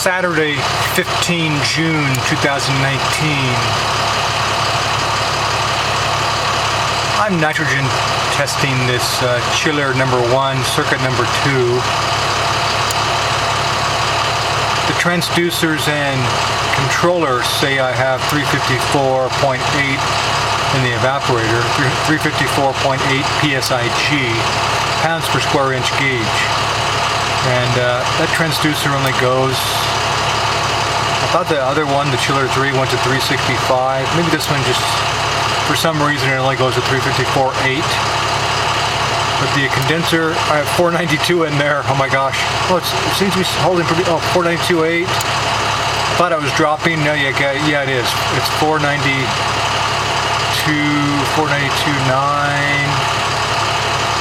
Saturday, 15 June 2019. I'm nitrogen testing this chiller number 1, circuit number 2. The transducers and controller say I have 354.8 in the evaporator, 354.8 PSIG, pounds per square inch gauge. And that transducer only goes, I thought the other one, the chiller 3, went to 365. Maybe this one just, for some reason, it only goes to 354.8. But the condenser, I have 492 in there. Oh my gosh. Oh, it seems to be holding pretty, 492.8. Thought I was dropping. No, yeah, it is. It's 492, 492.9.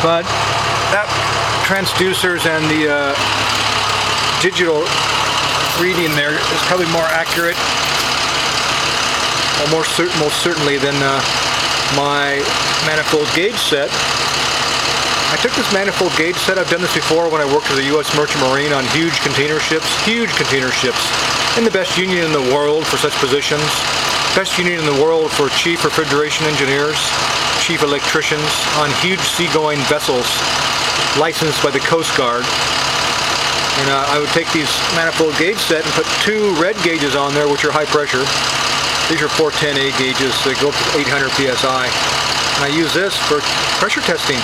But that transducers and the digital reading there is probably more accurate, or most certainly than my manifold gauge set. I took this manifold gauge set, I've done this before when I worked with the U.S. Merchant Marine on huge container ships, in the best union in the world for such positions, best union in the world for chief refrigeration engineers, chief electricians on huge seagoing vessels licensed by the Coast Guard. And I would take these manifold gauge set and put 2 red gauges on there, which are high pressure. These are 410A gauges, so they go up to 800 psi. And I use this for pressure testing.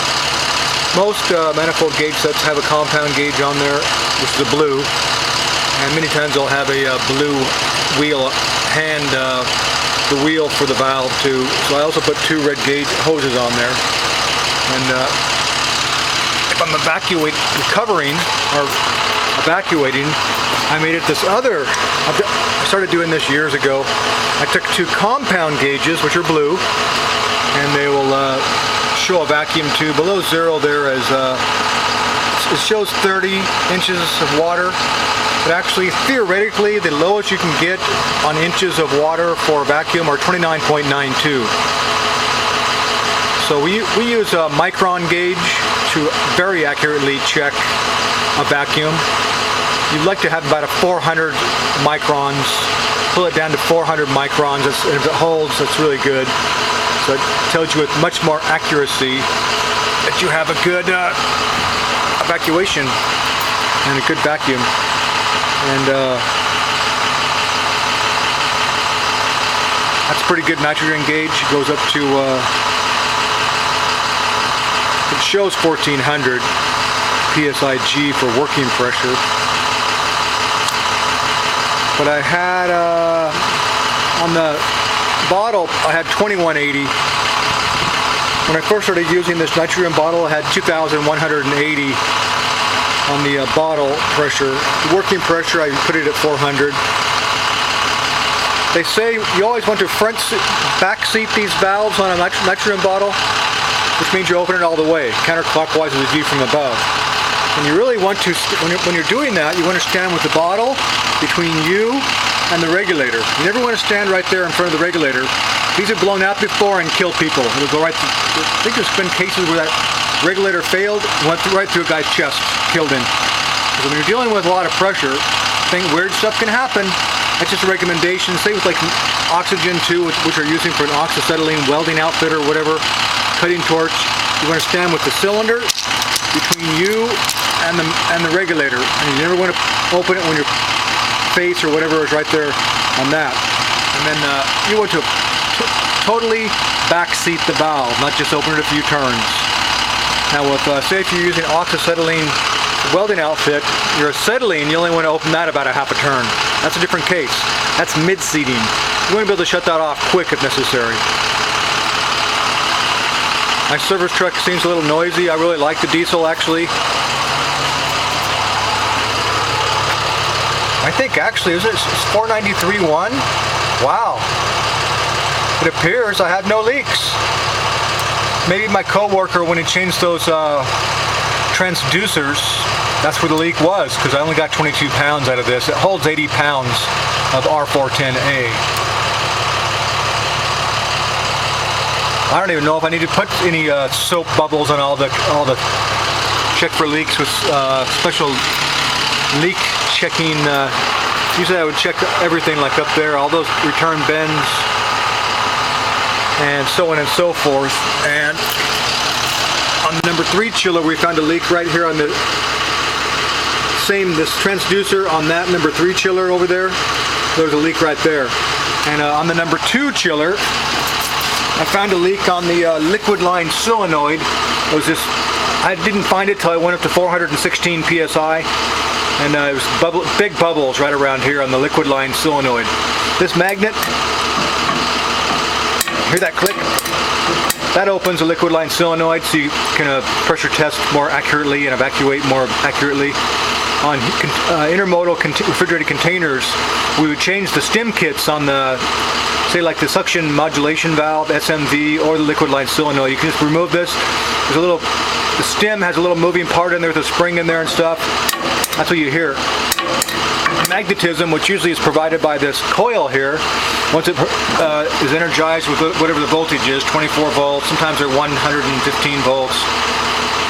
Most manifold gauge sets have a compound gauge on there, which is a blue, and many times they'll have a blue wheel the wheel for the valve too. So I also put 2 red gauge hoses on there. And if I'm recovering or evacuating, I made it this other. I started doing this years ago. I took 2 compound gauges, which are blue, and they will show a vacuum tube below 0 there as it shows 30 inches of water, but actually theoretically the lowest you can get on inches of water for a vacuum are 29.92. So we use a micron gauge to very accurately check a vacuum. You'd like to have about a 400 microns, pull it down to 400 microns, and if it holds, that's really good. So it tells you with much more accuracy that you have a good evacuation and a good vacuum. And that's pretty good nitrogen gauge. It goes up to, it shows 1400 PSIG for working pressure. But I had, on the bottle, I had 2180. When I first started using this nitrogen bottle, I had 2180 on the bottle pressure. The working pressure, I put it at 400. They say you always want to back seat these valves on a nitrogen bottle, which means you open it all the way, counterclockwise as a view from above. And you really want to, when you're doing that, you want to stand with the bottle between you and the regulator. You never want to stand right there in front of the regulator. These have blown out before and killed people. It'll go right through. I think there's been cases where that regulator failed and went right through a guy's chest, killed him. So when you're dealing with a lot of pressure, weird stuff can happen. That's just a recommendation. Say with like oxygen too, which are using for an oxyacetylene welding outfit or whatever, cutting torch. You want to stand with the cylinder between you and the regulator, and you never want to open it when your face or whatever is right there on that. And then you want to totally back seat the valve, not just open it a few turns. Now with say if you're using oxyacetylene welding outfit, your acetylene, you only want to open that about a half a turn. That's a different case. That's mid-seating. You want to be able to shut that off quick if necessary. My service truck seems a little noisy. I really like the diesel actually. I think actually, is it 493.1? Wow. It appears I have no leaks. Maybe my coworker, when he changed those transducers, that's where the leak was, because I only got 22 pounds out of this. It holds 80 pounds of R410A. I don't even know if I need to put any soap bubbles on all the check for leaks with special leak checking Usually I would check everything like up there, all those return bends, and so on and so forth. And on the number 3 chiller, we found a leak right here on this transducer on that number 3 chiller over there. There's a leak right there. And on the number 2 chiller, I found a leak on the liquid line solenoid. I didn't find it till I went up to 416 psi, and it was big bubbles right around here on the liquid line solenoid. This magnet, hear that click? That opens a liquid line solenoid so you can pressure test more accurately and evacuate more accurately. On intermodal refrigerated containers, we would change the stem kits on the, say like the suction modulation valve, SMV, or the liquid line solenoid. You can just remove this. The stem has a little moving part in there with a spring in there and stuff. That's what you hear. Magnetism, which usually is provided by this coil here, once it is energized with whatever the voltage is, 24 volts, sometimes they're 115 volts,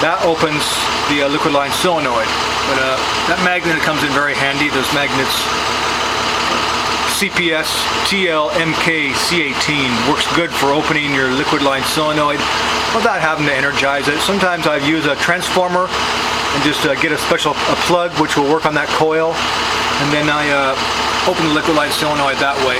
that opens the liquid line solenoid. But that magnet comes in very handy. Those magnets, CPS TL-MK C18, works good for opening your liquid line solenoid without having to energize it. Sometimes I use a transformer and just get a plug which will work on that coil, and then I open the liquid line solenoid that way.